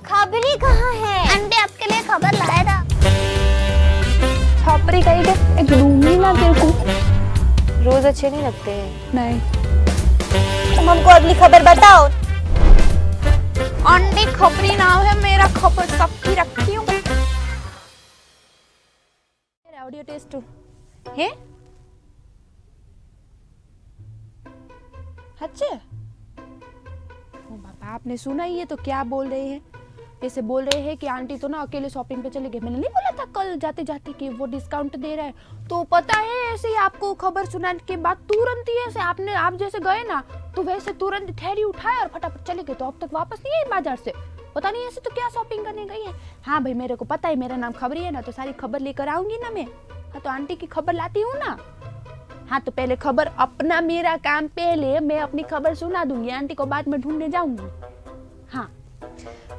खबरी कहाँ है? आंटी आपके लिए खबर लाया था। छापरी कहीं के एक लूंगी ना तेरे को। रोज अच्छे नहीं लगते हैं। नहीं, तुम हमको अगली खबर बताओ। आंटी खबरी नाम है मेरा, खबर सबकी रखती हूँ। ऑडियो टेस्ट है अच्छे। ओ बाबा, आपने सुना ही है तो क्या बोल रहे हैं? ऐसे बोल रहे हैं कि आंटी तो ना अकेले शॉपिंग पे चले गए। मैंने नहीं बोला था कल जाते जाते कि वो डिस्काउंट दे रहा है? तो पता है ऐसे ही आपको खबर सुनाने के बाद तुरंत ही ऐसे आप जैसे गए ना तो वैसे तुरंत थैली उठाए और फटाफट चले गए। तो अब तक वापस नहीं आई बाजार से। पता नहीं ऐसे तो क्या शॉपिंग करने गई है। हाँ भाई, मेरे को पता है, मेरा नाम खबरी है ना, तो सारी खबर लेकर आऊंगी ना मैं। हाँ तो आंटी की खबर लाती हूँ ना। हाँ तो पहले खबर अपना, मेरा काम पहले, मैं अपनी खबर सुना दूंगी, आंटी को बाद में ढूंढने जाऊंगी। हाँ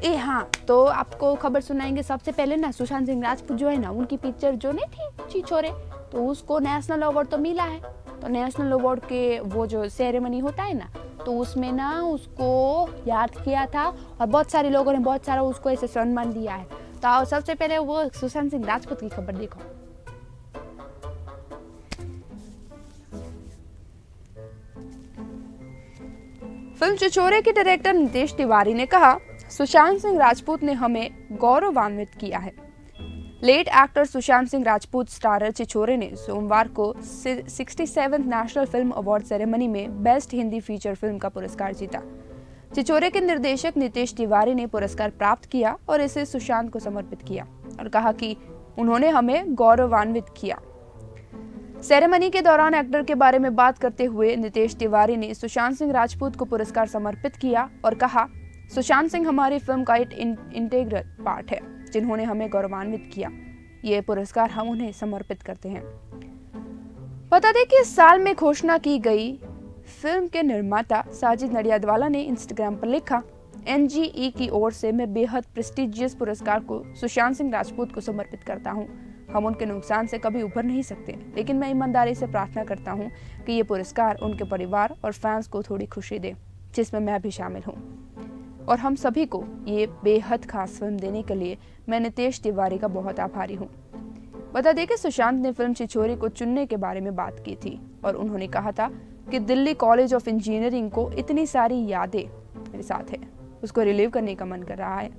हाँ, तो आपको खबर सुनाएंगे। सबसे पहले ना सुशांत सिंह राजपूत जो है ना, उनकी पिक्चर जो नहीं थी छिछोरे, तो उसको नेशनल अवार्ड तो मिला है। तो नेशनल अवार्ड के वो जो सेरेमनी होता है ना, तो उसमें ना उसको याद किया था और बहुत सारे लोगों ने बहुत सारा उसको ऐसे सम्मान दिया है। तो सबसे पहले वो सुशांत सिंह राजपूत की खबर देखो। फिल्म छिछोरे के डायरेक्टर नितेश तिवारी ने कहा, सुशांत सिंह राजपूत ने हमें गौरवान्वित किया है। Late actor Sushant Singh Rajput starrer Chhichhore ने सोमवार को 67th national film award ceremony में बेस्ट हिंदी फीचर फिल्म का पुरस्कार जीता। छिछोरे के निर्देशक नितेश तिवारी ने पुरस्कार प्राप्त किया और इसे सुशांत को समर्पित किया और कहा कि उन्होंने हमें गौरवान्वित किया। सेरेमनी के दौरान एक्टर के बारे में बात करते हुए नितेश तिवारी ने सुशांत सिंह राजपूत को पुरस्कार समर्पित किया और कहा, सुशांत सिंह हमारी फिल्म का एक इंटीग्रल पार्ट है, जिन्होंने हमें गौरवान्वित किया। ये पुरस्कार हम उन्हें समर्पित करते हैं। बता दें कि इस साल में घोषणा की गई फिल्म के निर्माता साजिद नडियादवाला ने इंस्टाग्राम पर लिखा, NGE की ओर से मैं बेहद प्रेस्टिजियस पुरस्कार को सुशांत सिंह राजपूत को समर्पित करता हूँ। हम उनके नुकसान से कभी उभर नहीं सकते, लेकिन मैं ईमानदारी से प्रार्थना करता हूँ कि ये पुरस्कार उनके परिवार और फैंस को थोड़ी खुशी दे, जिसमें मैं भी शामिल हूँ। और हम सभी को ये बेहद खास फिल्म देने के लिए मैं नितेश तिवारी का बहुत आभारी हूँ। बता दें कि सुशांत ने फिल्म छिछोरे को चुनने के बारे में बात की थी और उन्होंने कहा था कि दिल्ली कॉलेज ऑफ इंजीनियरिंग को इतनी सारी यादें मेरे साथ है, उसको रिलीव करने का मन कर रहा है।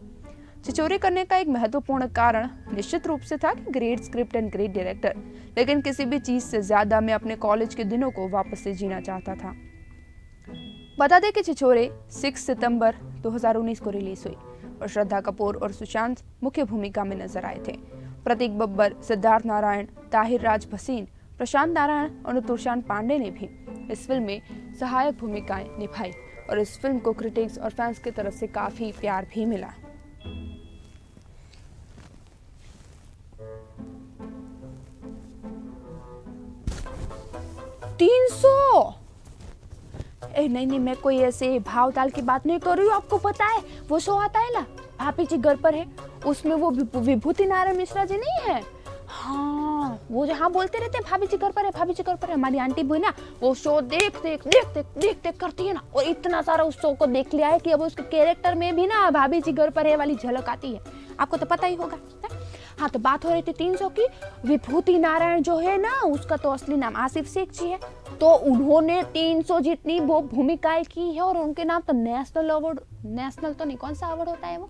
छिछोरे करने का एक महत्वपूर्ण कारण निश्चित रूप से था कि great script and great director, लेकिन किसी भी चीज से ज्यादा मैं अपने कॉलेज के दिनों को वापस से जीना चाहता था। बता दें कि छिछोरे 6 सितंबर 2019 को रिलीज हुई और श्रद्धा कपूर और सुशांत मुख्य भूमिका में नजर आए थे। प्रतीक बब्बर, सिद्धार्थ नारायण, ताहिर राज भसीन, प्रशांत नारायण और तुषार पांडे ने भी इस फिल्म में सहायक भूमिकाएं निभाई और इस फिल्म को क्रिटिक्स और फैंस की तरफ से काफी प्यार भी मिला। नहीं, मैं कोई ऐसे भाव ताल की बात नहीं कर रही हूँ। आपको पता है वो शो आता है ना, भाभी जी घर पर है, उसमें वो विभूति नारायण मिश्रा जी नहीं है? हाँ, वो जहाँ बोलते रहते हैं भाभी जी घर पर है, भाभी जी घर पर है। हमारी आंटी भी ना वो शो देख देख करती है ना, और इतना सारा उस शो को देख लिया है कि अब उसके कैरेक्टर में भी ना भाभी जी घर पर है वाली झलक आती है। आपको तो पता ही होगा। हाँ, तो बात हो रही थी 300 की। विभूति नारायण जो है ना, उसका तो असली नाम आसिफ शेख जी है। तो उन्होंने 300 जितनी वो भूमिकाएं की है और उनके नाम तो नेशनल अवार्ड, नेशनल तो नहीं, कौन सा अवार्ड होता है वो,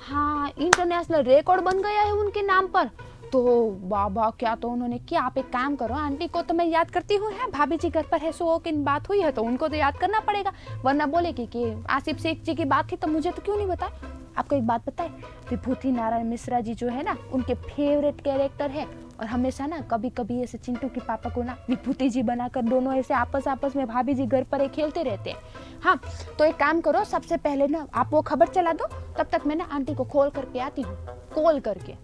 हाँ, इंटरनेशनल रिकॉर्ड बन गया है उनके नाम पर। तो बाबा क्या तो उन्होंने किया। आप एक काम करो, आंटी को तो मैं याद करती हूँ, है भाभी जी घर पर है सो की बात हुई है तो उनको तो याद करना पड़ेगा, वरना बोलेगी कि आसिफ शेख जी की बात थी तो मुझे तो क्यों नहीं बताया। आपको एक बात पता है, विभूति नारायण मिश्रा जी जो है ना, उनके फेवरेट कैरेक्टर है और हमेशा ना कभी कभी ऐसे चिंटू के पापा को ना विभूति जी बनाकर दोनों ऐसे आपस में भाभी जी घर पर खेलते रहते हैं। हाँ, तो एक काम करो, सबसे पहले ना आप वो खबर चला दो, तब तक मैं ना आंटी को कॉल करके आती हूँ, कॉल करके।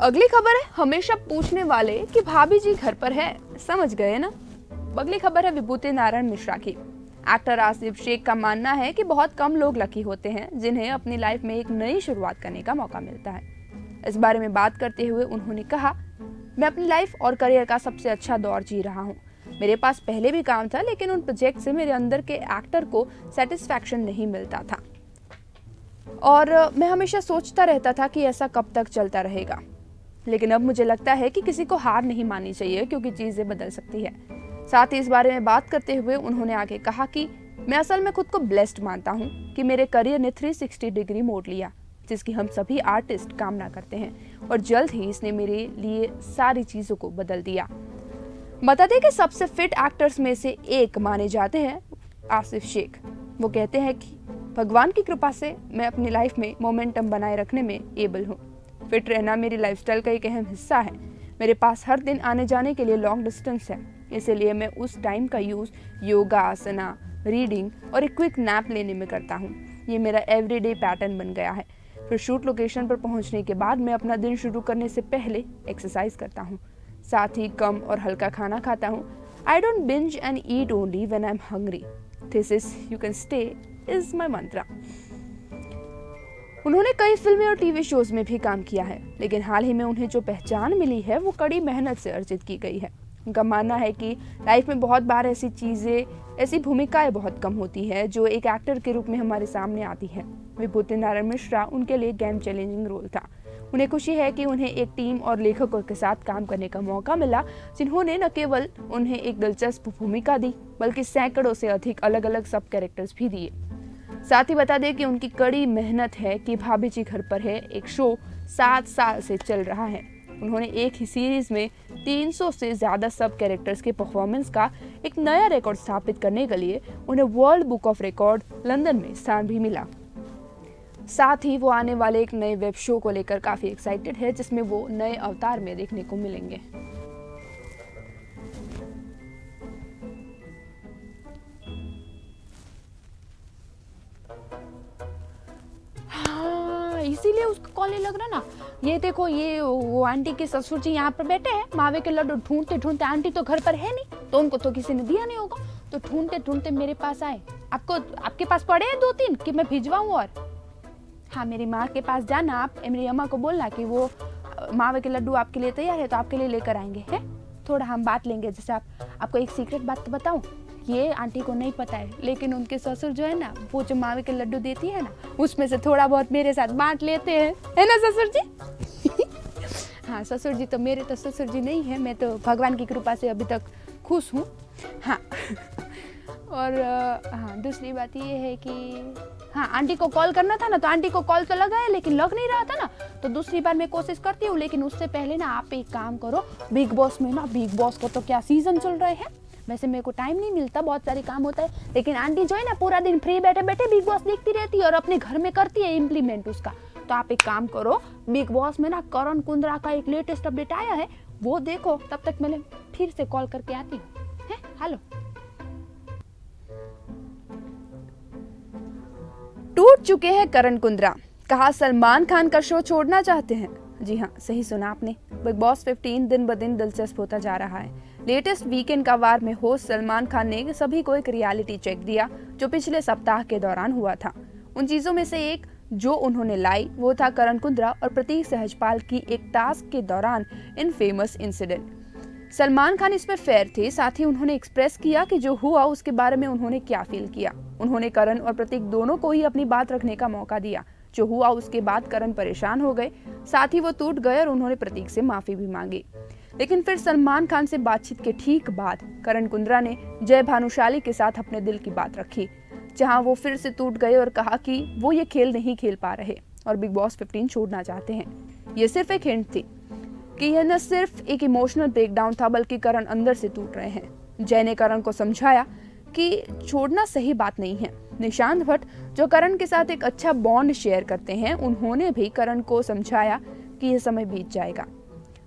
अगली खबर है हमेशा पूछने वाले कि भाभी जी घर पर है, समझ गए ना। अगली खबर है विभूति नारायण मिश्रा की। एक्टर आसिफ शेख का मानना है कि बहुत कम लोग लकी होते हैं जिन्हें अपनी लाइफ में एक नई शुरुआत करने का मौका मिलता है। इस बारे में बात करते हुए उन्होंने कहा, मैं अपनी लाइफ और करियर का सबसे अच्छा दौर जी रहा हूँ। मेरे पास पहले भी काम था, लेकिन उन प्रोजेक्ट से मेरे अंदर के एक्टर को सेटिस्फैक्शन नहीं मिलता था और मैं हमेशा सोचता रहता था कि ऐसा कब तक चलता रहेगा। लेकिन अब मुझे लगता है कि किसी को हार नहीं माननी चाहिए, क्योंकि चीज़ें बदल सकती है। साथ ही इस बारे में बात करते हुए उन्होंने आगे कहा कि मैं असल में खुद को ब्लेस्ड मानता हूँ कि मेरे करियर ने 360 डिग्री मोड़ लिया, जिसकी हम सभी आर्टिस्ट कामना करते हैं, और जल्द ही इसने मेरे लिए सारी चीज़ों को बदल दिया। बता दें कि सबसे फिट एक्टर्स में से एक माने जाते हैं आसिफ शेख। वो कहते हैं कि भगवान की कृपा से मैं अपनी लाइफ में मोमेंटम बनाए रखने में एबल हूँ। फिट रहना मेरी लाइफस्टाइल का एक अहम हिस्सा है। मेरे पास हर दिन आने जाने के लिए लॉन्ग डिस्टेंस है, इसलिए मैं उस टाइम का यूज़ योगा, आसना, रीडिंग और एक क्विक नैप लेने में करता हूँ। ये मेरा एवरीडे पैटर्न बन गया है। फिर शूट लोकेशन पर पहुँचने के बाद मैं अपना दिन शुरू करने से पहले एक्सरसाइज करता हूँ, साथ ही कम और हल्का खाना खाता हूँ। I don't binge and eat only when I am hungry. This is you can stay is my mantra. उन्होंने कई फिल्में और टीवी शोज में भी काम किया है, लेकिन हाल ही में उन्हें जो पहचान मिली है वो कड़ी मेहनत से अर्जित की गई है। उनका मानना है कि लाइफ में बहुत बार ऐसी भूमिकाएं बहुत कम होती है जो एक एक्टर के रूप में हमारे सामने आती है। विभूति नारायण मिश्रा उनके लिए गेम चैलेंजिंग रोल था। उन्हें खुशी है कि उन्हें एक टीम और लेखकों के साथ काम करने का मौका मिला, जिन्होंने न केवल उन्हें एक दिलचस्प भूमिका दी, बल्कि सैकड़ों से अधिक अलग अलग सब कैरेक्टर्स भी दिए। साथ ही बता दें कि उनकी कड़ी मेहनत है कि भाभी जी घर पर है एक शो 7 साल से चल रहा है। उन्होंने एक ही सीरीज में 300 से ज्यादा सब कैरेक्टर्स के परफॉर्मेंस का एक नया रिकॉर्ड स्थापित करने के लिए उन्हें world book of record London में स्थान भी मिला। साथ ही वो आने वाले एक नए वेब शो को लेकर काफी एक्साइटेड है, जिसमें वो नए अवतार में देखने को मिलेंगे। इसीलिए उसको कॉल नहीं लग रहा ना। ये देखो, ये वो आंटी के ससुर जी यहाँ पर बैठे हैं, मावे के लड्डू ढूंढते ढूंढते। आंटी तो घर पर है नहीं, तो उनको तो किसी ने दिया नहीं होगा, तो ढूंढते ढूंढते मेरे पास आए। आपके पास पड़े हैं 2-3 कि मैं भिजवाऊं? और हाँ, मेरी माँ के पास जाना आप, मेरी अम्मा को बोलना कि वो मावे के लड्डू आपके लिए तैयार है, तो आपके लिए लेकर आएंगे। है थोड़ा हम बात लेंगे। जैसे आपको एक सीक्रेट बात तो बताऊं, ये आंटी को नहीं पता है, लेकिन उनके ससुर जो है ना, वो जो मावे के लड्डू देती है ना, उसमें से थोड़ा बहुत मेरे साथ बांट लेते हैं, है ना ससुर जी? हाँ, ससुर जी तो मेरे तो ससुर जी नहीं है, मैं तो भगवान की कृपा से अभी तक खुश हूँ। हाँ और हाँ, दूसरी बात ये है कि हाँ, आंटी को कॉल करना था ना, तो आंटी को कॉल तो लगा है, लेकिन लग नहीं रहा था ना, तो दूसरी बार मैं कोशिश करती हूँ। लेकिन उससे पहले ना आप एक काम करो, बिग बॉस में ना, बिग बॉस को तो क्या सीजन चल रहे हैं, वैसे मेरे को टाइम नहीं मिलता, बहुत सारे काम होता है, लेकिन आंटी जो है ना पूरा दिन फ्री बैठे बैठे बिग बॉस देखती रहती है और अपने घर में करती है इम्प्लीमेंट उसका। तो आप एक काम करो, बिग बॉस में ना करण कुंद्रा का एक लेटेस्ट अपडेट आया है, वो देखो। तब तक मैं फिर से कॉल करके आती हूँ। हेलो। टूट चुके हैं करण कुंद्रा, कहा सलमान खान का शो छोड़ना चाहते हैं। जी हाँ, सही सुना आपने। बिग बॉस 15 दिन ब दिन दिलचस्प होता जा रहा है। लेटेस्ट वीकेंड का वार में होस्ट सलमान खान ने सभी को एक रियलिटी चेक दिया, जो पिछले सप्ताह के दौरान हुआ था। उन चीजों में से एक जो उन्होंने लाई वो था करण कुंद्रा और प्रतीक सहजपाल की एक टास्क के दौरान इनफेमस इंसिडेंट। सलमान खान इसमें फेयर थे, साथ ही उन्होंने एक्सप्रेस किया कि जो हुआ उसके बारे में उन्होंने क्या फील किया। उन्होंने करण और प्रतीक दोनों को ही अपनी बात रखने का मौका दिया। जो हुआ उसके बाद करण परेशान हो गए, साथ ही वो टूट गए और उन्होंने प्रतीक से माफी भी मांगी। लेकिन फिर सलमान खान से बातचीत के ठीक बाद करण कुंद्रा ने जय भानुशाली के साथ अपने दिल की बात रखी, जहां वो फिर से टूट गए और कहा कि वो ये खेल नहीं खेल पा रहे और बिग बॉस 15 छोड़ना चाहते हैं। ये सिर्फ एक हिंट थी कि यह न सिर्फ एक इमोशनल ब्रेकडाउन था, बल्कि करण अंदर से टूट रहे हैं। जय ने करण को समझाया कि छोड़ना सही बात नहीं है। निशांत भट्ट, जो करण के साथ एक अच्छा बॉन्ड शेयर करते हैं, उन्होंने भी करण को समझाया कि यह समय बीत जाएगा।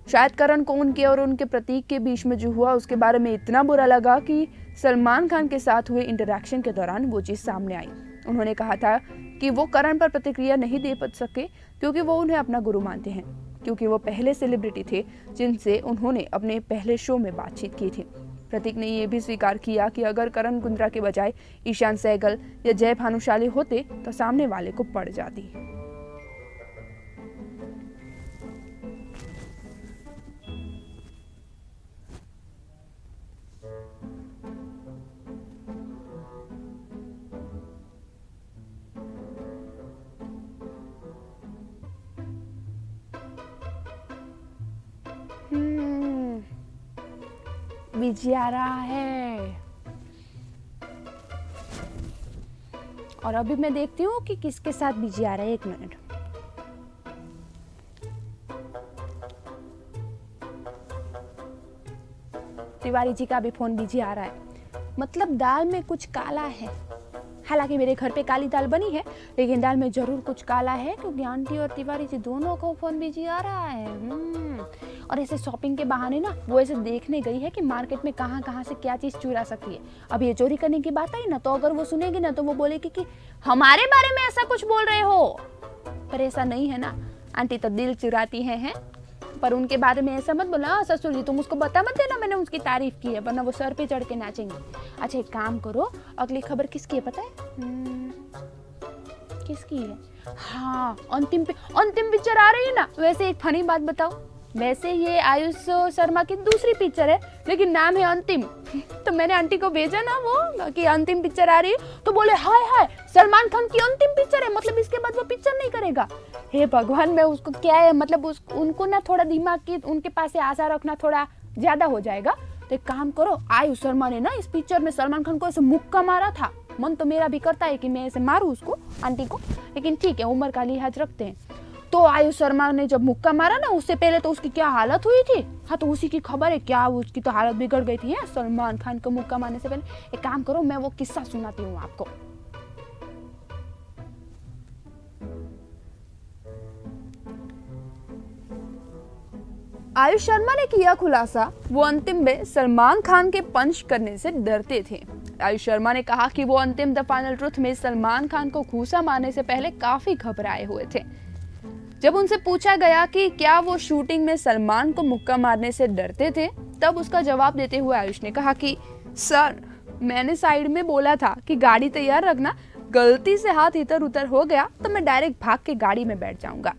शायद करण को उनके और उनके प्रतीक के बीच में जो हुआ उसके बारे में इतना बुरा लगा कि सलमान खान के साथ हुए इंटरैक्शन के दौरान वो चीज सामने आई। उन्होंने कहा था कि वो करण पर प्रतिक्रिया नहीं दे सके क्योंकि वो उन्हें अपना गुरु मानते हैं, क्योंकि वो पहले सेलिब्रिटी थे जिनसे उन्होंने अपने पहले शो में बातचीत की थी। प्रतीक ने यह भी स्वीकार किया कि अगर करण कुंद्रा के बजाय ईशान सहगल या जय भानुशाली होते तो सामने वाले को पड़ जाती। बीजी आ रहा है। और अभी मैं देखती हूँ कि किसके साथ बीजी आ रहा है। 1 मिनट। तिवारी जी का भी फोन बिजी आ रहा है। मतलब दाल में कुछ काला है। हालांकि मेरे घर पे काली दाल बनी है, लेकिन दाल में जरूर कुछ काला है, क्योंकि आंटी और तिवारी जी दोनों को फोन बिजी आ रहा है। और ऐसे शॉपिंग के बहाने ना वो ऐसे देखने गई है कि मार्केट में कहाँ कहाँ से क्या चीज चुरा सकती है। अब ये चोरी करने की बात आई ना, तो अगर वो सुनेगी ना तो वो बोलेगी कि हमारे बारे में ऐसा कुछ बोल रहे हो। पर ऐसा नहीं है ना, आंटी तो दिल चुराती हैं। पर उनके बारे में ऐसा मत बोला ससुर जी, तुम उसको बता मत देना मैंने उसकी तारीफ की है, वरना वो सर पे चढ़ के नाचेंगे। अच्छा एक काम करो, अगली खबर किसकी है पता है? किसकी है? हाँ, अंतिम पिक्चर आ रही है ना। वैसे एक फनी बात बताओ, वैसे ये आयुष शर्मा की दूसरी पिक्चर है, लेकिन नाम है अंतिम। तो मैंने आंटी को भेजा ना वो कि अंतिम पिक्चर आ रही है, तो बोले हाय हाय सलमान खान की अंतिम पिक्चर है, मतलब इसके बाद वो पिक्चर नहीं करेगा। हे भगवान, मैं उसको क्या है, मतलब उनको ना थोड़ा दिमाग की उनके पास से आशा रखना थोड़ा ज्यादा हो जाएगा। तो एक काम करो, आयुष शर्मा ने ना इस पिक्चर में सलमान खान को ऐसे मुक्का मारा था। मन तो मेरा भी करता है कि मैं ऐसे मारूं उसको, आंटी को, लेकिन ठीक है उम्र का लिहाज रखते हैं। तो आयुष शर्मा ने जब मुक्का मारा ना, उससे पहले तो उसकी क्या हालत हुई थी। हाँ, तो उसी की खबर है क्या, उसकी तो हालत बिगड़ गई थी सलमान खान को मुक्का मारने से पहले। एक काम करो, मैं वो किस्सा सुनाती हूँ आपको। आयुष शर्मा ने किया खुलासा, वो अंतिम में सलमान खान के पंच करने से डरते थे। आयुष शर्मा ने कहा कि वो अंतिम द फाइनल ट्रुथ में सलमान खान को घूसा मारने से पहले काफी घबराए हुए थे। जब उनसे पूछा गया कि क्या वो शूटिंग में सलमान को मुक्का मारने से डरते थे, तब उसका जवाब देते हुए आयुष ने कहा कि सर, मैंने साइड में बोला था कि गाड़ी तैयार रखना, गलती से हाथ इधर उधर हो गया तो मैं डायरेक्ट भाग के गाड़ी में बैठ जाऊंगा।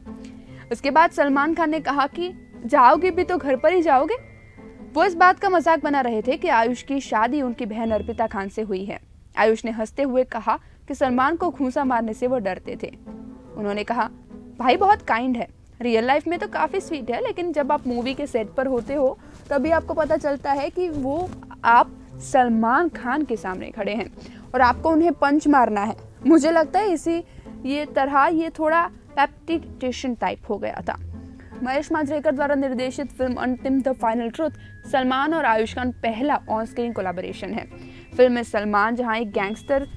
उसके बाद सलमान खान ने कहा कि जाओगे भी तो घर पर ही जाओगे। वो इस बात का मजाक बना रहे थे कि आयुष की शादी उनकी बहन अर्पिता खान से हुई है। आयुष ने हंसते हुए कहा कि सलमान को घूंसा मारने से वो डरते थे। उन्होंने कहा, भाई बहुत काइंड है, रियल लाइफ में तो काफी स्वीट है, लेकिन जब आप मूवी के सेट पर होते हो तभी आपको पता चलता है कि वो आप सलमान खान के सामने खड़े हैं और आपको उन्हें पंच मारना है। मुझे लगता है ये थोड़ा पैप्टिटेशन टाइप हो गया था। महेश मांजरेकर द्वारा निर्देशित फिल्म अंतिम द फाइनल ट्रुथ सलमान और आयुष खान पहला ऑन स्क्रीन कोलैबोरेशन है। फिल्म में सलमान जहां एक गैंगस्टर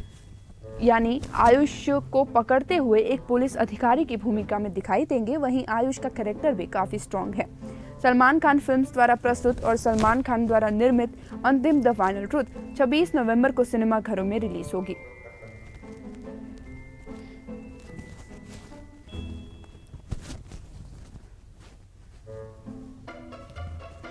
यानी आयुष को पकड़ते हुए एक पुलिस अधिकारी की भूमिका में दिखाई देंगे, वहीं आयुष का कैरेक्टर भी काफी स्ट्रॉन्ग है। सलमान खान फिल्म्स द्वारा प्रस्तुत और सलमान खान द्वारा निर्मित अंतिम द फाइनल ट्रुथ 26 नवंबर को सिनेमाघरों में रिलीज होगी।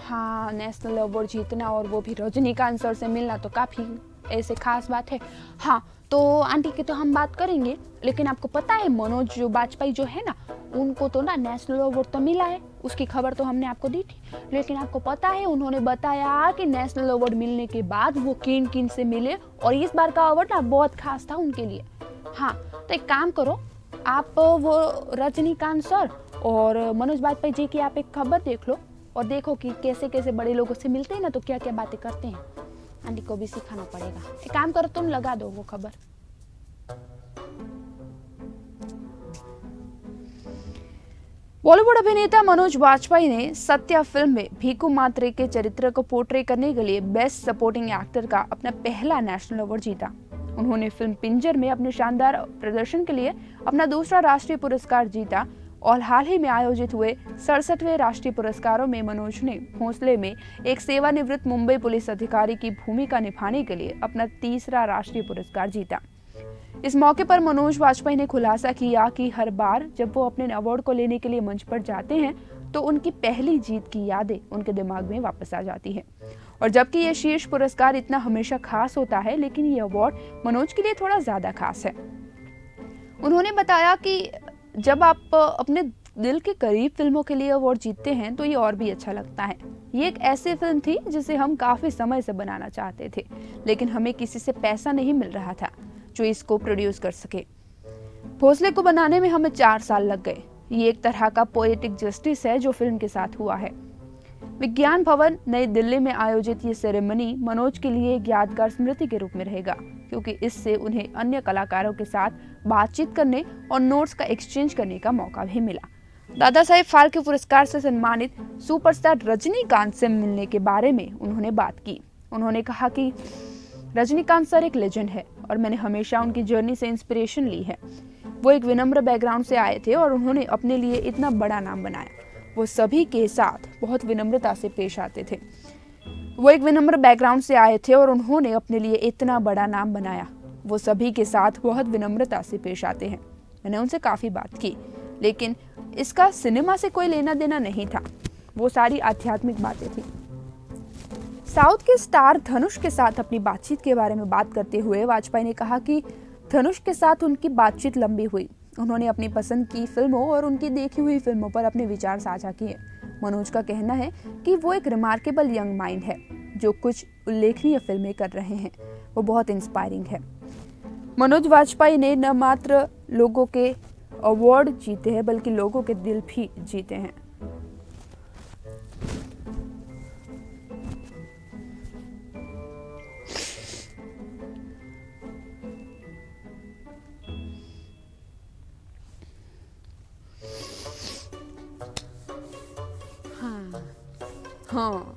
हाँ, नेशनल अवार्ड जीतना और वो भी रजनीकांत सर से मिलना तो काफी ऐसे खास बात है। हाँ, तो आंटी की तो हम बात करेंगे, लेकिन आपको पता है मनोज वाजपेयी जो है ना, उनको तो ना नेशनल अवार्ड तो मिला है, उसकी खबर तो हमने आपको दी थी। लेकिन आपको पता है उन्होंने बताया कि नेशनल अवार्ड मिलने के बाद वो किन किन से मिले, और इस बार का अवार्ड ना बहुत खास था उनके लिए। हाँ, तो एक काम करो, आप वो रजनीकांत सर और मनोज वाजपेयी जी की आप एक खबर देख लो और देखो कि कैसे कैसे बड़े लोगों से मिलते हैं ना, तो क्या क्या बातें करते हैं। आंटी को भी सिखाना पड़ेगा। एक काम करो, तुम लगा दो वो खबर। बॉलीवुड अभिनेता मनोज वाजपेयी ने सत्या फिल्म में भीखू मात्रे के चरित्र को पोर्ट्रे करने के लिए बेस्ट सपोर्टिंग एक्टर का अपना पहला नेशनल अवार्ड जीता। उन्होंने फिल्म पिंजर में अपने शानदार प्रदर्शन के लिए अपना दूसरा राष्ट्रीय पुरस्कार जीता और हाल ही में आयोजित हुए 67वें राष्ट्रीय पुरस्कारों में मनोज ने भोंसले में एक सेवानिवृत्त मुंबई पुलिस अधिकारी की भूमिका निभाने के लिए अपना तीसरा राष्ट्रीय पुरस्कार जीता। इस मौके पर मनोज वाजपेयी ने खुलासा किया कि हर बार जब वो अपने अवार्ड को लेने के लिए मंच पर जाते हैं तो उनकी पहली जीत की यादें उनके दिमाग में वापस आ जाती है। और जबकि ये शीर्ष पुरस्कार इतना हमेशा खास होता है, लेकिन ये अवार्ड मनोज के लिए थोड़ा ज्यादा खास है। उन्होंने बताया कि जब आप अपने दिल के करीब फिल्मों के लिए अवार्ड जीतते हैं तो ये और भी अच्छा लगता है। ये एक ऐसी फिल्म थी जिसे हम काफी समय से बनाना चाहते थे, लेकिन हमें किसी से पैसा नहीं मिल रहा था जो इसको प्रोड्यूस कर सके। भोसले को बनाने में हमें 4 साल लग गए। ये एक तरह का पोएटिक जस्टिस है जो फिल्म के साथ हुआ है। विज्ञान भवन नई दिल्ली में आयोजित ये सेरेमनी मनोज के लिए एक यादगार स्मृति के रूप में रहेगा, क्योंकि इससे उन्हें अन्य कलाकारों के साथ बातचीत करने और नोट्स का एक्सचेंज करने का मौका भी मिला। दादा साहेब फाल्के पुरस्कार से सम्मानित सुपरस्टार रजनीकांत से मिलने के बारे में उन्होंने बात की। उन्होंने कहा कि रजनीकांत सर एक लेजेंड है और मैंने हमेशा उनकी जर्नी से इंस्पिरेशन ली है। वो एक विनम्र बैकग्राउंड से आए थे और उन्होंने अपने लिए इतना बड़ा नाम बनाया। वो सभी के साथ बहुत विनम्रता से पेश आते थे। वो एक विनम्र बैकग्राउंड से आए थे और उन्होंने अपने लिए इतना बड़ा नाम बनाया। वो सभी के साथ बहुत विनम्रता से पेश आते हैं। मैंने उनसे काफ़ी बात की, लेकिन इसका सिनेमा से कोई लेना देना नहीं था। वो सारी आध्यात्मिक बातें थी। साउथ के स्टार धनुष के साथ अपनी बातचीत के बारे में बात करते हुए वाजपेयी ने कहा कि धनुष के साथ उनकी बातचीत लंबी हुई। उन्होंने अपनी पसंद की फिल्मों और उनकी देखी हुई फिल्मों पर अपने विचार साझा किए। मनोज का कहना है कि वो एक रिमार्केबल यंग माइंड है जो कुछ उल्लेखनीय फिल्में कर रहे हैं। वो बहुत इंस्पायरिंग है। मनोज वाजपेयी ने न मात्र लोगों के अवार्ड जीते हैं बल्कि लोगों के दिल भी जीते हैं। हाँ,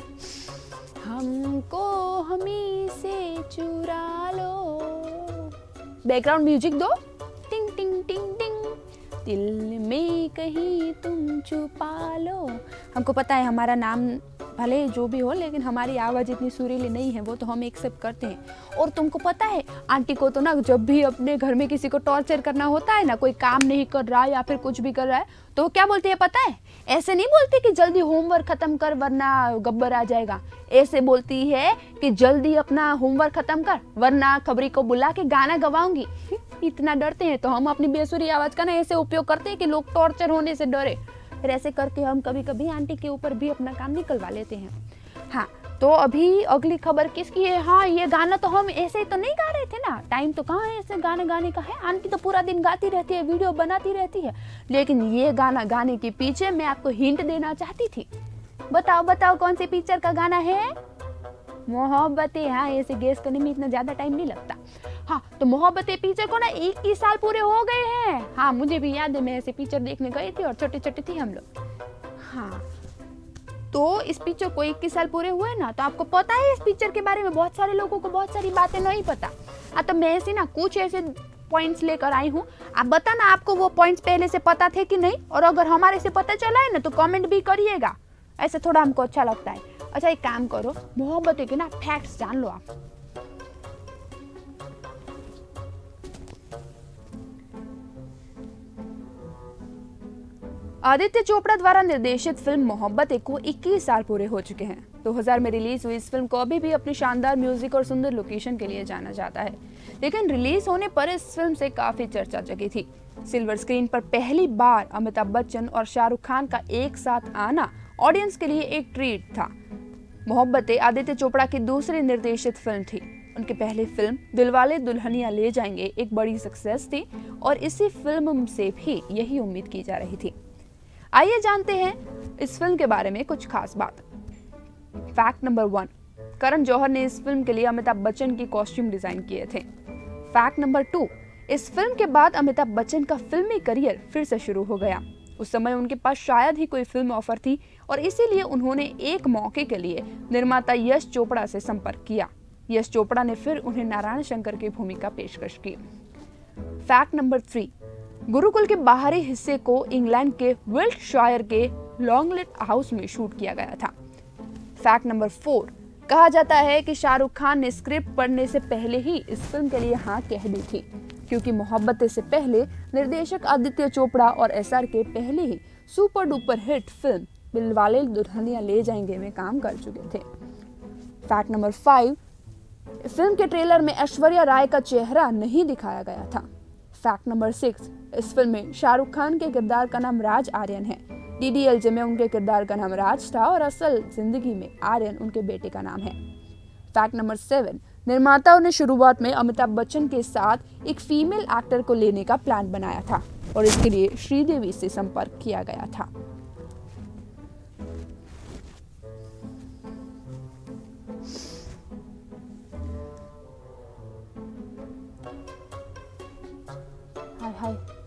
हमको हमी से चुरा लो। बैकग्राउंड म्यूजिक दो। टिंग टिंग टिंग टिंग, दिल में कहीं तुम छुपा लो। हमको पता है हमारा नाम भले जो भी हो, लेकिन हमारी आवाज़ इतनी सुरीली नहीं है, वो तो हम एक्सेप्ट करते हैं। और तुमको पता है आंटी को तो ना जब भी अपने घर में किसी को टॉर्चर करना होता है ना, कोई काम नहीं कर रहा या फिर कुछ भी कर रहा है, तो वो क्या बोलती है पता है? ऐसे नहीं बोलती कि जल्दी होमवर्क खत्म कर वरना गब्बर आ जाएगा। ऐसे बोलती है कि जल्दी अपना होमवर्क खत्म कर वरना खबरी को बुला के गाना गवाऊंगी। इतना डरते हैं तो हम अपनी बेसुरी आवाज़ का ना ऐसे उपयोग करते हैं कि लोग टॉर्चर होने से डरे। फिर ऐसे करके हम कभी कभी आंटी के ऊपर भी अपना काम निकलवा लेते हैं। हाँ, तो अभी अगली खबर किसकी है? हाँ, ये गाना तो हम ऐसे ही तो नहीं गा रहे थे ना, टाइम तो कहाँ है ऐसे गाना गाने का है। आंटी तो पूरा दिन गाती रहती है, वीडियो बनाती रहती है, लेकिन ये गाना गाने के पीछे मैं आपको हिंट देना चाहती थी। बताओ बताओ कौन सी पिक्चर का गाना है? मोहब्बतें। हाँ, ऐसे गेस करने में इतना ज्यादा टाइम नहीं लगता। हाँ, तो मोहब्बतें पिक्चर को ना 21 साल पूरे हो गए हैं। हाँ, मुझे भी याद है, मैं ऐसे पिक्चर देखने गई थी और छोटे छोटे थे हम लोग। हाँ, तो इस पिक्चर को 21 साल पूरे हुए ना, तो आपको पता है इस पिक्चर के बारे में बहुत सारे लोगों को बहुत सारी बातें नहीं पता। तो मैं ऐसे ना कुछ ऐसे पॉइंट्स लेकर आई हूँ। आप बताना आपको वो पॉइंट्स पहले से पता थे कि नहीं, और अगर हमारे से पता चला है ना तो कमेंट भी करिएगा, ऐसे थोड़ा हमको अच्छा लगता है। अच्छा, एक काम करो, मोहब्बतें के ना फैक्ट्स जान लो आप। आदित्य चोपड़ा द्वारा निर्देशित फिल्म मोहब्बतें को 21 साल पूरे हो चुके हैं। 2000 में रिलीज हुई इस फिल्म को अभी भी अपनी शानदार म्यूजिक और सुंदर लोकेशन के लिए जाना जाता है, लेकिन रिलीज होने पर इस फिल्म से काफी चर्चा जगी थी। सिल्वर स्क्रीन पर पहली बार अमिताभ बच्चन और शाहरुख खान का एक साथ आना ऑडियंस के लिए एक ट्रीट था। मोहब्बतें आदित्य चोपड़ा की दूसरी निर्देशित फिल्म थी। उनकी पहली फिल्म दिलवाले दुल्हनिया ले जाएंगे एक बड़ी सक्सेस थी और इसी फिल्म से भी यही उम्मीद की जा रही थी। आइए जानते हैं इस फिल्म के बारे में कुछ खास बात। फैक्ट नंबर 1, करण जौहर ने इस फिल्म के लिए अमिताभ बच्चन की कॉस्ट्यूम डिजाइन किए थे। फैक्ट नंबर 2, इस फिल्म के बाद अमिताभ बच्चन का फिल्मी करियर फिर से शुरू हो गया। उस समय उनके पास शायद ही कोई फिल्म ऑफर थी और इसीलिए उन्होंने एक मौके के लिए निर्माता यश चोपड़ा से संपर्क किया। यश चोपड़ा ने फिर उन्हें नारायण शंकर की भूमिका पेशकश की। फैक्ट नंबर 3, गुरुकुल के बाहरी हिस्से को इंग्लैंड के विल्टशायर के लॉन्गलेट हाउस में शूट किया गया था। फैक्ट नंबर 4, कहा जाता है कि शाहरुख खान ने स्क्रिप्ट पढ़ने से पहले ही इस फिल्म के लिए हाँ कह दी थी, क्योंकि मोहब्बतें से पहले निर्देशक आदित्य चोपड़ा और SRK पहले ही super duper hit film Dilwale Dulhania Le Jayenge में काम कर चुके थे। फैक्ट नंबर 5, फिल्म के ट्रेलर में ऐश्वर्या राय का चेहरा नहीं दिखाया गया था। फैक्ट नंबर 6, इस फिल्म में शाहरुख खान के किरदार का नाम राज आर्यन है। DDLJ में उनके किरदार का नाम राज था और असल जिंदगी में आर्यन उनके बेटे का नाम है। फैक्ट नंबर 7, निर्माताओं ने शुरुआत में अमिताभ बच्चन के साथ एक फीमेल एक्टर को लेने का प्लान बनाया था और इसके लिए श्रीदेवी से संपर्क किया गया था।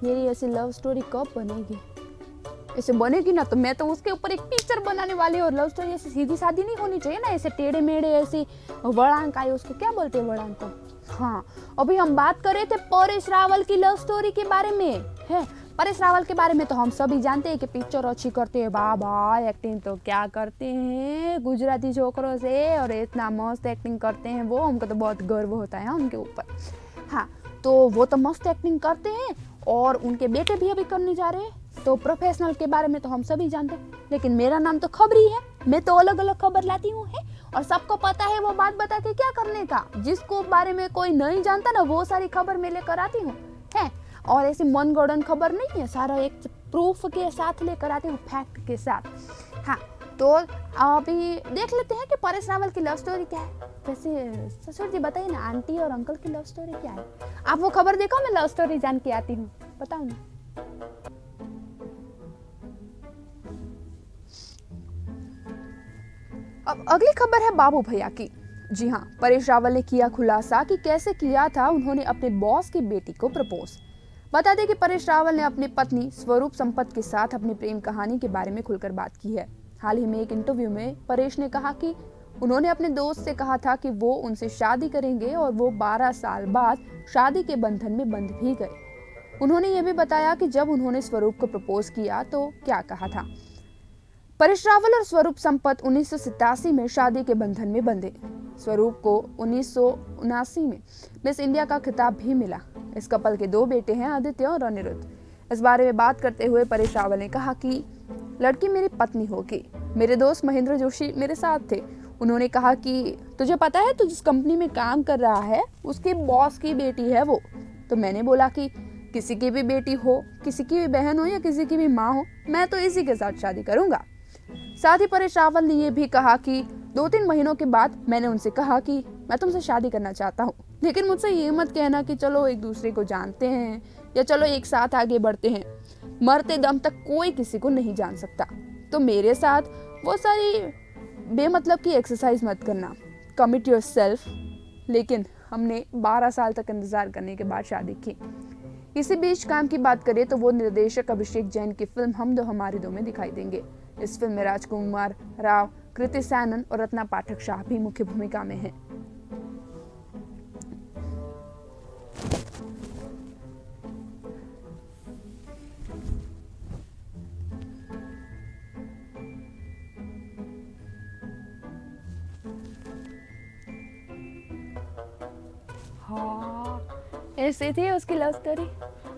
मेरी ऐसी लव स्टोरी कब बनेगी, ऐसे बनेगी ना तो मैं तो उसके ऊपर एक पिक्चर बनाने वाली हूँ। और लव स्टोरी ऐसी सीधी सादी नहीं होनी चाहिए ना, ऐसे टेढ़े मेढ़े ऐसी वड़ांक आए, उसको क्या बोलते हैं वड़ांक को। हाँ, अभी हम बात कर रहे थे परेश रावल की लव स्टोरी के बारे में है। परेश रावल के बारे में तो हम सभी जानते हैं कि पिक्चर अच्छी करते हैं, बाबा एक्टिंग तो क्या करते हैं गुजराती छोकरों से, और इतना मस्त एक्टिंग करते हैं वो, हमको तो बहुत गर्व होता है उनके ऊपर। हाँ, तो वो तो मस्त एक्टिंग करते हैं और उनके बेटे भी अभी करने जा रहे हैं। तो प्रोफेशनल के बारे में तो हम सभी जानते हैं, लेकिन मेरा नाम तो खबरी है, मैं तो अलग अलग खबर लाती हूँ है, और सबको पता है वो बात बता के क्या करने का। जिसको बारे में कोई नहीं जानता ना, वो सारी खबर मैं लेकर आती हूँ है। और ऐसी मनगढ़ंत खबर नहीं है, सारा एक प्रूफ के साथ लेकर आती हूँ, फैक्ट के साथ। हाँ, तो अभी देख लेते हैं कि परेश रावल की लव स्टोरी क्या है। वैसे ससुर जी बताइए ना, आंटी और अंकल की लव स्टोरी क्या है। आप वो खबर देखो, मैं लव स्टोरी जान के आती हूँ, बताओ ना। अब अगली खबर है बाबू भैया की। जी हाँ, परेश रावल ने किया खुलासा कि कैसे किया था उन्होंने अपने बॉस की बेटी को प्रपोज। बता दें कि परेश रावल ने अपनी पत्नी स्वरूप संपत के साथ अपनी प्रेम कहानी के बारे में खुलकर बात की है। हाल ही में एक इंटरव्यू में परेश ने कहा कि उन्होंने अपने दोस्त से कहा था कि वो उनसे शादी करेंगे और वो 12 साल बाद शादी के बंधन में बंध भी गए। उन्होंने ये भी बताया कि जब उन्होंने स्वरूप को प्रपोज किया तो क्या कहा था। परेश रावल और स्वरूप संपत 1987 में शादी के बंधन में बंधे। स्वरूप को 1979 में मिस इंडिया का खिताब भी मिला। इस कपल के 2 बेटे हैं, आदित्य और अनिरुद्ध। इस बारे में बात करते हुए परेश रावल ने कहा कि लड़की मेरी पत्नी होगी। मेरे दोस्त महेंद्र जोशी मेरे साथ थे। उन्होंने कहा कि तुझे पता है तू जिस कंपनी में काम कर रहा है उसके बॉस की बेटी है वो। तो मैंने बोला कि किसी की भी बेटी हो, किसी की भी बहन हो या किसी की भी माँ हो, मैं तो इसी के साथ शादी करूंगा। साथ ही परेश रावल ने यह भी कहा कि 2-3 महीनों के बाद मैंने उनसे कहा कि मैं तुमसे शादी करना चाहता हूँ, लेकिन मुझसे ये मत कहना कि चलो एक दूसरे को जानते हैं या चलो एक साथ आगे बढ़ते हैं। मरते दम तक कोई किसी को नहीं जान सकता, तो मेरे साथ वो सारी बेमतलब की एक्सरसाइज मत करना, कमिट योरसेल्फ। लेकिन हमने 12 साल तक इंतजार करने के बाद शादी की। इसी बीच काम की बात करें तो वो निर्देशक अभिषेक जैन की फिल्म हम दो हमारी दो में दिखाई देंगे। इस फिल्म में राजकुमार राव, कृति सैनन और रत्ना पाठक शाह भी मुख्य भूमिका में हैं। हाँ, ऐसे थी उसकी लव स्टोरी।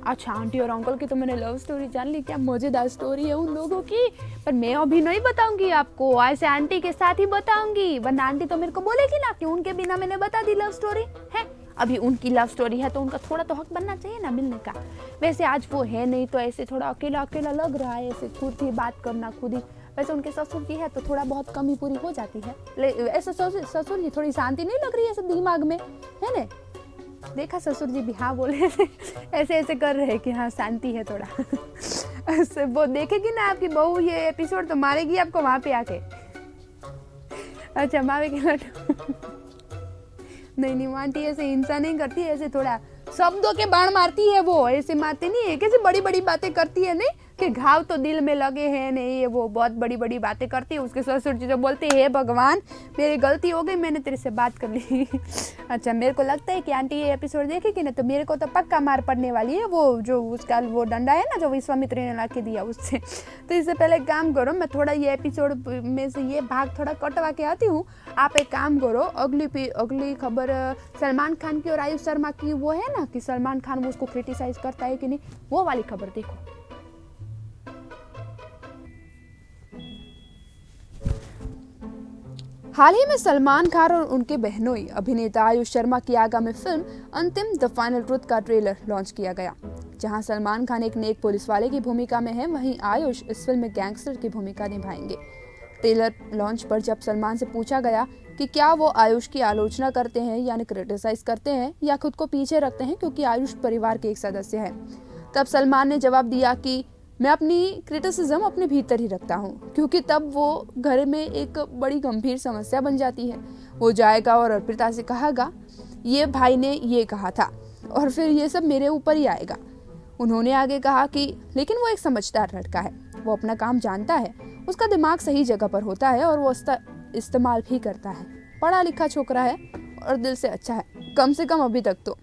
अच्छा, आंटी और अंकल की तो मैंने लव स्टोरी जान ली, क्या मजेदार स्टोरी है उन लोगों की। पर मैं अभी नहीं बताऊंगी आपको, ऐसे आंटी के साथ ही बताऊंगी, वरना आंटी तो मेरे को बोलेगी ना कि उनके बिना मैंने बता दी लव स्टोरी है। अभी उनकी लव स्टोरी है तो उनका थोड़ा तो हक बनना चाहिए ना मिलने का। वैसे आज वो है नहीं तो ऐसे थोड़ा अकेला अकेला लग रहा है, ऐसे खुद ही बात करना खुद ही। वैसे उनके ससुर की है तो थोड़ा बहुत कमी पूरी हो जाती है। ऐसे ससुर जी थोड़ी शांति नहीं लग रही है ऐसे दिमाग में, है ना। देखा ससुर जी भी हाँ बोले, ऐसे ऐसे कर रहे हैं कि हाँ शांति है थोड़ा। ऐसे वो देखेगी ना आपकी बहू ये एपिसोड तो मारेगी आपको वहां पे आके। अच्छा, मावे के लड्डू। नहीं आंटी ऐसे हिंसा नहीं करती, ऐसे थोड़ा शब्दों के बाण मारती है वो, ऐसे मारती नहीं है। कैसे बड़ी बड़ी बातें करती है नहीं कि घाव तो दिल में लगे हैं, नहीं वो बहुत बड़ी बड़ी बातें करती है। उसके ससुर जी जो बोलते हैं भगवान मेरी गलती हो गई, मैंने तेरे से बात कर ली। अच्छा, मेरे को लगता है कि आंटी ये एपिसोड देखेगी ना तो मेरे को तो पक्का मार पड़ने वाली है। वो जो उसका वो डंडा है ना जो विश्वामित्र ने ला के दिया उससे। तो इससे पहले काम करो, मैं थोड़ा ये एपिसोड में से ये भाग थोड़ा कटवा के आती हूँ। आप एक काम करो, अगली खबर सलमान खान की और आयुष शर्मा की वो है ना कि सलमान खान वो उसको क्रिटिसाइज करता है कि नहीं, वो वाली खबर देखो। हाल ही में सलमान खान और उनके बहनोई अभिनेता आयुष शर्मा की आगामी फिल्म अंतिम द फाइनल ट्रुथ का ट्रेलर लॉन्च किया गया। जहां सलमान खान एक नेक पुलिस वाले की भूमिका में है, वहीं आयुष इस फिल्म में गैंगस्टर की भूमिका निभाएंगे। ट्रेलर लॉन्च पर जब सलमान से पूछा गया कि क्या वो आयुष की आलोचना करते हैं यानी क्रिटिसाइज करते हैं या खुद को पीछे रखते हैं क्योंकि आयुष परिवार के एक सदस्य है, तब सलमान ने जवाब दिया कि मैं अपनी क्रिटिसिज्म अपने भीतर ही रखता हूँ, क्योंकि तब वो घर में एक बड़ी गंभीर समस्या बन जाती है। वो जाएगा और अर्पिता से कहेगा ये भाई ने ये कहा था और फिर ये सब मेरे ऊपर ही आएगा। उन्होंने आगे कहा कि लेकिन वो एक समझदार लड़का है, वो अपना काम जानता है, उसका दिमाग सही जगह पर होता है और वो उसका इस्तेमाल भी करता है। पढ़ा लिखा छोकरा है और दिल से अच्छा है, कम से कम अभी तक तो।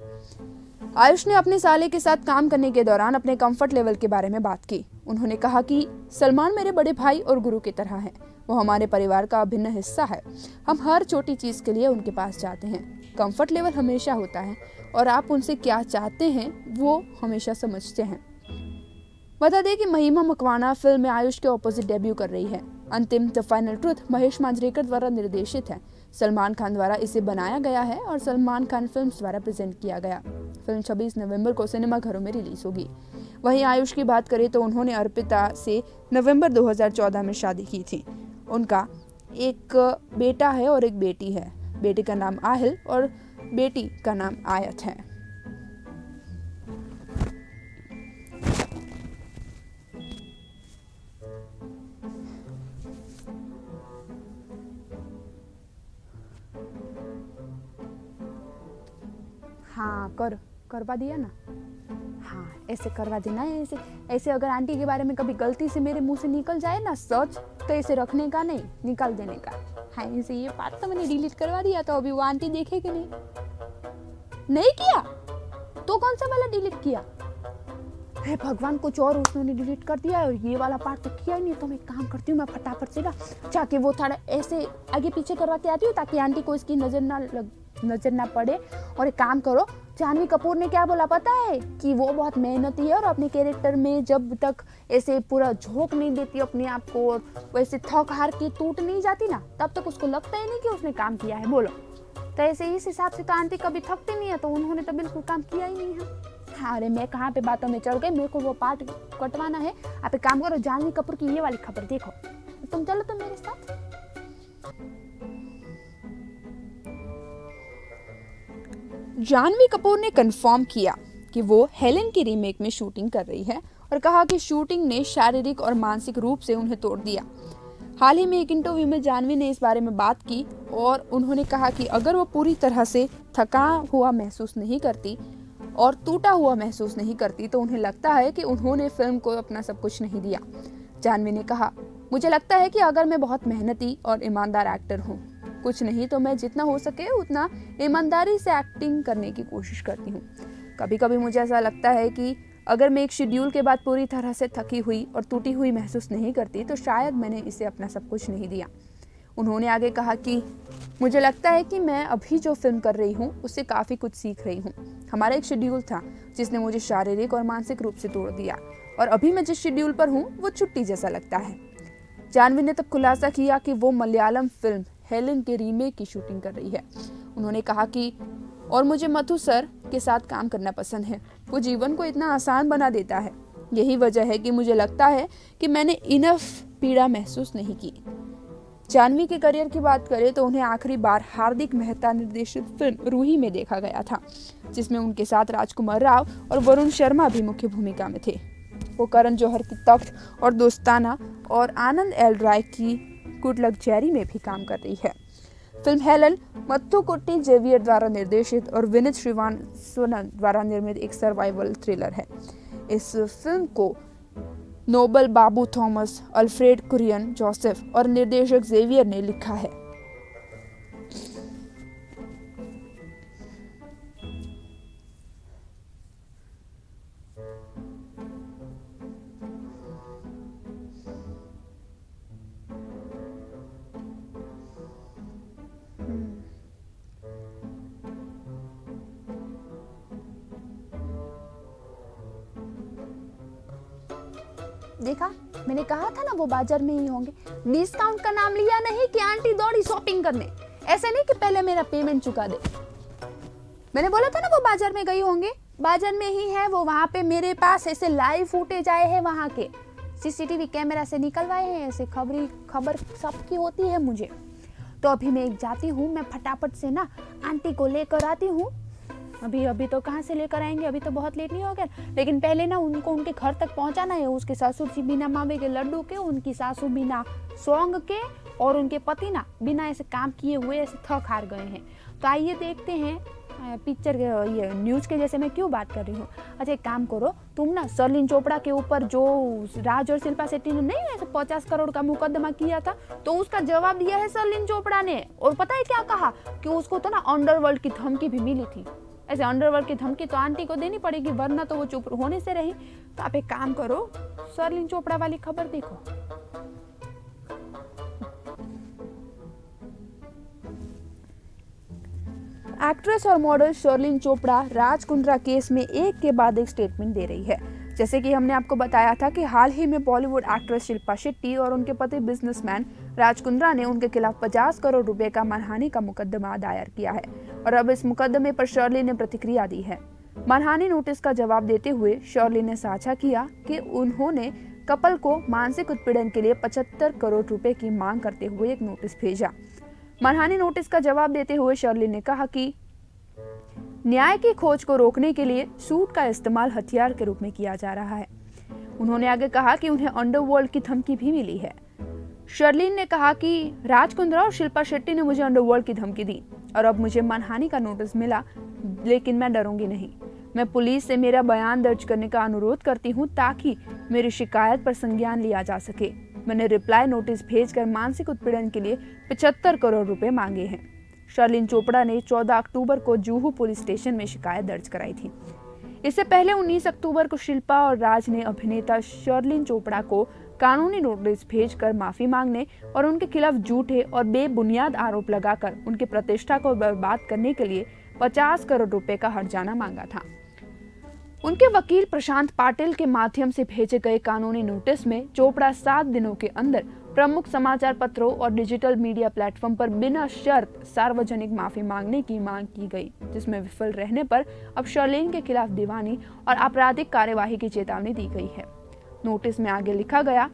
आयुष ने अपने साले के साथ काम करने के दौरान अपने कंफर्ट लेवल के बारे में बात की। उन्होंने कहा कि सलमान मेरे बड़े भाई और गुरु की तरह हैं। वो हमारे परिवार का अभिन्न हिस्सा है। हम हर छोटी चीज के लिए उनके पास जाते हैं। कंफर्ट लेवल हमेशा होता है और आप उनसे क्या चाहते हैं वो हमेशा समझते हैं। बता दें कि महिमा मकवाना फिल्म में आयुष के ऑपोजिट डेब्यू कर रही है। अंतिम the final truth Mahesh Manjrekar द्वारा निर्देशित है। सलमान खान द्वारा इसे बनाया गया है और सलमान खान फिल्म्स द्वारा प्रेजेंट किया गया। फिल्म 26 नवंबर को सिनेमाघरों में रिलीज होगी। वहीं आयुष की बात करें तो उन्होंने अर्पिता से नवंबर 2014 में शादी की थी। उनका एक बेटा है और एक बेटी है। बेटे का नाम आहिल और बेटी का नाम आयत है। हाँ करवा दिया ना। हाँ ऐसे करवा देना है। ऐसे ऐसे अगर आंटी के बारे में कभी गलती से मेरे मुंह से निकल जाए ना सच, तो ऐसे रखने का नहीं, निकाल देने का। हाँ ऐसे ये बात तो मैंने डिलीट करवा दिया, तो अभी वो आंटी देखेगी नहीं किया तो कौन सा वाला डिलीट किया? हे भगवान, कुछ और उसने डिलीट कर दिया और ये वाला पार्ट तो किया ही नहीं। तो मैं काम करती हूँ, मैं फटाफट से ना जाके वो थोड़ा ऐसे आगे पीछे करवाते आती हूँ ताकि आंटी को इसकी नजर ना पड़े। और एक काम करो, जानवी कपूर ने क्या बोला पता है? कि वो बहुत मेहनती है और अपने कैरेक्टर में जब तक ऐसे पूरा झोंक नहीं देती अपने आप को और वैसे थक हार के टूट नहीं जाती ना, तब तक उसको लगता ही नहीं कि उसने काम किया है। बोलो तो ऐसे इस हिसाब से तो आंटी कभी थकती नहीं है, तो उन्होंने तो बिल्कुल काम किया ही नहीं है। हाँ अरे मैं कहाँ पे बातों में चढ़ गई, मेरे को वो पार्ट कटवाना है। आप एक काम करो, जानवी कपूर की ये वाली खबर देखो, तुम चलो तो मेरे साथ। जानवी कपूर ने कंफर्म किया कि वो हेलन की रीमेक में शूटिंग कर रही है और कहा कि शूटिंग ने शारीरिक और मानसिक रूप से उन्हें तोड़ दिया। हाल ही में एक इंटरव्यू में जानवी ने इस बारे में बात की और उन्होंने कहा कि अगर वो पूरी तरह से थका हुआ महसूस नहीं करती और टूटा हुआ महसूस नहीं करती तो उन्हें लगता है कि उन्होंने फिल्म को अपना सब कुछ नहीं दिया। जानवी ने कहा, मुझे लगता है कि अगर मैं बहुत मेहनती और ईमानदार एक्टर हूँ, कुछ नहीं तो मैं जितना हो सके उतना ईमानदारी से एक्टिंग करने की कोशिश करती हूँ। कभी कभी मुझे ऐसा लगता है कि अगर मैं एक शेड्यूल के बाद पूरी तरह से थकी हुई और टूटी हुई महसूस नहीं करती तो शायद मैंने इसे अपना सब कुछ नहीं दिया। उन्होंने आगे कहा कि मुझे लगता है कि मैं अभी जो फिल्म कर रही हूँ उससे काफ़ी कुछ सीख रही हूँ। हमारा एक शेड्यूल था जिसने मुझे शारीरिक और मानसिक रूप से तोड़ दिया और अभी मैं जिस शेड्यूल पर हूँ वो छुट्टी जैसा लगता है। जानवी ने तब खुलासा किया कि वो मलयालम फिल्म हेलन के रीमेक की शूटिंग कर रही है। उन्होंने कहा कि और मुझे मथु सर के साथ काम करना पसंद है, वो जीवन को इतना आसान बना देता है। यही वजह है कि मुझे लगता है कि मैंने इनफ पीड़ा महसूस नहीं की। जानवी के करियर की बात करें तो उन्हें आखिरी बार हार्दिक मेहता निर्देशित फिल्म रूही में देखा गया था, जिसमें उनके साथ राजकुमार राव और वरुण शर्मा भी मुख्य भूमिका में थे। वो करण जौहर की तख्त और दोस्ताना और आनंद एल राय की गुड लक जेरी में भी काम कर रही है। फिल्म हेलन मत्थुकुट्टी जेवियर द्वारा निर्देशित और विनीत श्रीवास्तवन द्वारा निर्मित एक सर्वाइवल थ्रिलर है। इस फिल्म को नोबल बाबू थॉमस, अल्फ्रेड कुरियन जोसेफ और निर्देशक जेवियर ने लिखा है। देखा, मैंने कहा था ना वो बाजार में ही होंगे। डिस्काउंट का नाम लिया नहीं कि आंटी दौड़ी शॉपिंग करने। ऐसे नहीं कि पहले मेरा पेमेंट चुका दे। मैंने बोला था ना वो बाजार में गई होंगे, बाजार में ही है वो। वहां पे मेरे पास ऐसे लाइव फुटेज आए हैं, वहां के सीसीटीवी कैमरा से निकलवाए हैं। ऐसे खबर सबकी होती है मुझे। तो अभी मैं जाती हूँ, मैं फटाफट से ना आंटी को लेकर आती हूँ। अभी तो कहाँ से लेकर आएंगे, अभी तो बहुत लेट नहीं हो गया। लेकिन पहले ना उनको उनके घर तक पहुँचाना है। उसके ससुर जी बिना मावे के लड्डू के, उनकी सासू बिना सौंग के और उनके पति ना बिना ऐसे काम किए हुए ऐसे थक हार गए हैं। तो आइए देखते हैं पिक्चर ये न्यूज के जैसे मैं क्यों बात कर रही हूँ। अच्छा एक काम करो, तुम ना शर्लिन चोपड़ा के ऊपर जो राज और शिल्पा शेट्टी ने नहीं ऐसे 50 करोड़ का मुकदमा किया था, तो उसका जवाब दिया है शर्लिन चोपड़ा ने। और पता है क्या कहा कि उसको तो ना अंडरवर्ल्ड की धमकी भी मिली थी। ऐसे अंडरवर्ल्ड की धमकी तो आंटी को देनी पड़ेगी, वरना तो वो चुप होने से रही। तो आप एक काम करो, शर्लिन चोपड़ा वाली खबर देखो। एक्ट्रेस और मॉडल शर्लिन चोपड़ा राज कुंद्रा केस में एक के बाद एक स्टेटमेंट दे रही है। जैसे कि हमने आपको बताया था कि हाल ही में बॉलीवुड एक्ट्रेस शिल्पा शेट्टी और उनके पति बिजनेसमैन राज कुंद्रा ने उनके खिलाफ 50 करोड़ रुपए का मानहानि का मुकदमा दायर किया है और अब इस मुकदमे पर शर्लिन ने प्रतिक्रिया दी है। मानहानि नोटिस का जवाब देते हुए शर्लिन ने साझा किया कि उन्होंने कपल को मानसिक उत्पीड़न के लिए 75 करोड़ रुपए की मांग करते हुए एक नोटिस भेजा। मानहानि नोटिस का जवाब देते हुए शर्लिन ने कहा कि न्याय की खोज को रोकने के लिए सूट का इस्तेमाल हथियार के रूप में किया जा रहा है। उन्होंने आगे कहा कि उन्हें अंडरवर्ल्ड की धमकी भी मिली है। शर्लिन ने कहा कि राज कुंद्रा और शिल्पा शेट्टी ने मुझे अंडरवर्ल्ड की धमकी दी और अब मुझे मानहानि का नोटिस मिला, लेकिन मैं डरूंगी नहीं। मैं पुलिस से मेरा बयान दर्ज करने का अनुरोध करती हूँ ताकि मेरी शिकायत पर संज्ञान लिया जा सके। मैंने रिप्लाई नोटिस भेजकर मानसिक उत्पीड़न के लिए 75 करोड़ रुपए मांगे हैं। शर्लिन चोपड़ा ने 14 अक्टूबर को जुहू पुलिस स्टेशन में शिकायत दर्ज कराई थी। इससे पहले 19 अक्टूबर को शिल्पा और राज ने अभिनेता शर्लिन चोपड़ा को कानूनी नोटिस भेजकर माफी मांगने और उनके खिलाफ झूठे और बेबुनियाद आरोप लगाकर उनकी प्रतिष्ठा को बर्बाद करने के लिए 50 करोड़ रुपए का हर्जाना मांगा था। उनके वकील प्रशांत पाटिल के माध्यम से भेजे गए कानूनी नोटिस में चोपड़ा 7 दिनों के अंदर प्रमुख समाचार पत्रों और डिजिटल मीडिया प्लेटफॉर्म पर बिना शर्त सार्वजनिक माफी मांगने की मांग की गई, जिसमें विफल रहने पर अब शर्लिन के खिलाफ दीवानी और आपराधिक कार्यवाही की चेतावनी दी गई है। नोटिस में आगे लिखा गया,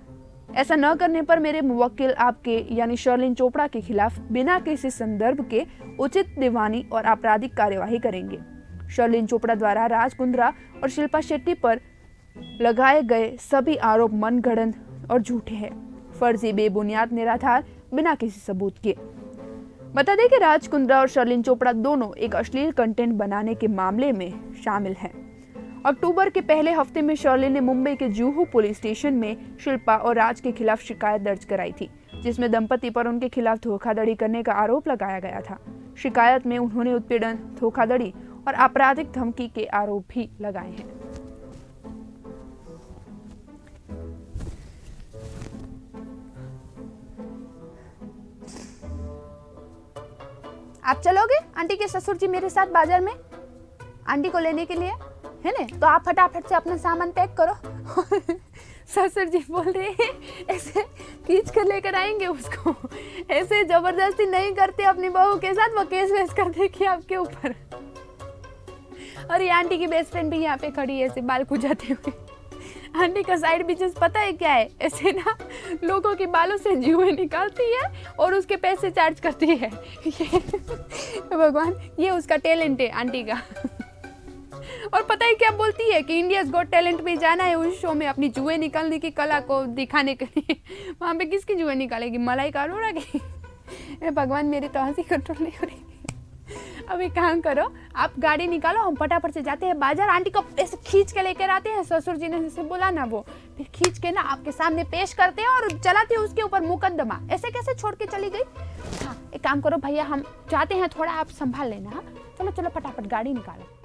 ऐसा न करने पर मेरे मुवक्किल आपके यानी शर्लिन चोपड़ा के खिलाफ बिना किसी संदर्भ के उचित दीवानी और आपराधिक कार्यवाही करेंगे। शर्लिन चोपड़ा द्वारा राज कुंद्रा और शिल्पा शेट्टी पर लगाए गए सभी आरोप मनगढ़ंत और झूठे हैं, फर्जी, बेबुनियाद, निराधार, बिना किसी सबूत के। बता दें कि राज कुंद्रा और शर्लिन चोपड़ा दोनों एक अश्लील कंटेंट बनाने के मामले में शामिल हैं। अक्टूबर के पहले हफ्ते में शर्लिन ने मुंबई के जुहू पुलिस स्टेशन में शिल्पा और राज के खिलाफ शिकायत दर्ज कराई थी, जिसमें दंपति पर उनके खिलाफ धोखाधड़ी करने का आरोप लगाया गया था। शिकायत में उन्होंने उत्पीड़न, धोखाधड़ी और आपराधिक धमकी के आरोप भी लगाए हैं। आप चलोगे आंटी के ससुर जी मेरे साथ बाजार में आंटी को लेने के लिए, है ना? तो आप फटाफट से अपना सामान पैक करो। ससुर जी बोल रहे हैं ऐसे खींच कर लेकर आएंगे उसको, ऐसे जबरदस्ती नहीं करते अपनी बहू के साथ, वो केस वेस कर देगी आपके ऊपर। और ये आंटी की बेस्ट फ्रेंड भी यहाँ पे खड़ी है ऐसे बाल खुजाते हुए। आंटी का साइड बिजनेस पता है क्या है? ऐसे ना लोगों के बालों से जुए निकालती है और उसके पैसे चार्ज करती है। ये भगवान, ये उसका टैलेंट है आंटी का। और पता है क्या बोलती है कि इंडियाज गॉट टैलेंट में जाना है उस शो में अपनी जुए निकालने की कला को दिखाने के लिए। वहाँ पे किसकी जुए निकालेगी? मलाइका अरोड़ा की? भगवान, मेरी तो हंसी कंट्रोल नहीं हो रही। अब एक काम करो, आप गाड़ी निकालो, हम फटाफट से जाते हैं बाजार। आंटी को ऐसे खींच के लेकर आते हैं, ससुर जी ने जैसे बोला ना, वो फिर खींच के ना आपके सामने पेश करते हैं और चलाते हैं उसके ऊपर मुकदमा। ऐसे कैसे छोड़ के चली गई? हाँ, एक काम करो भैया, हम जाते हैं, थोड़ा आप संभाल लेना। हाँ, चलो चलो फटाफट गाड़ी निकालो।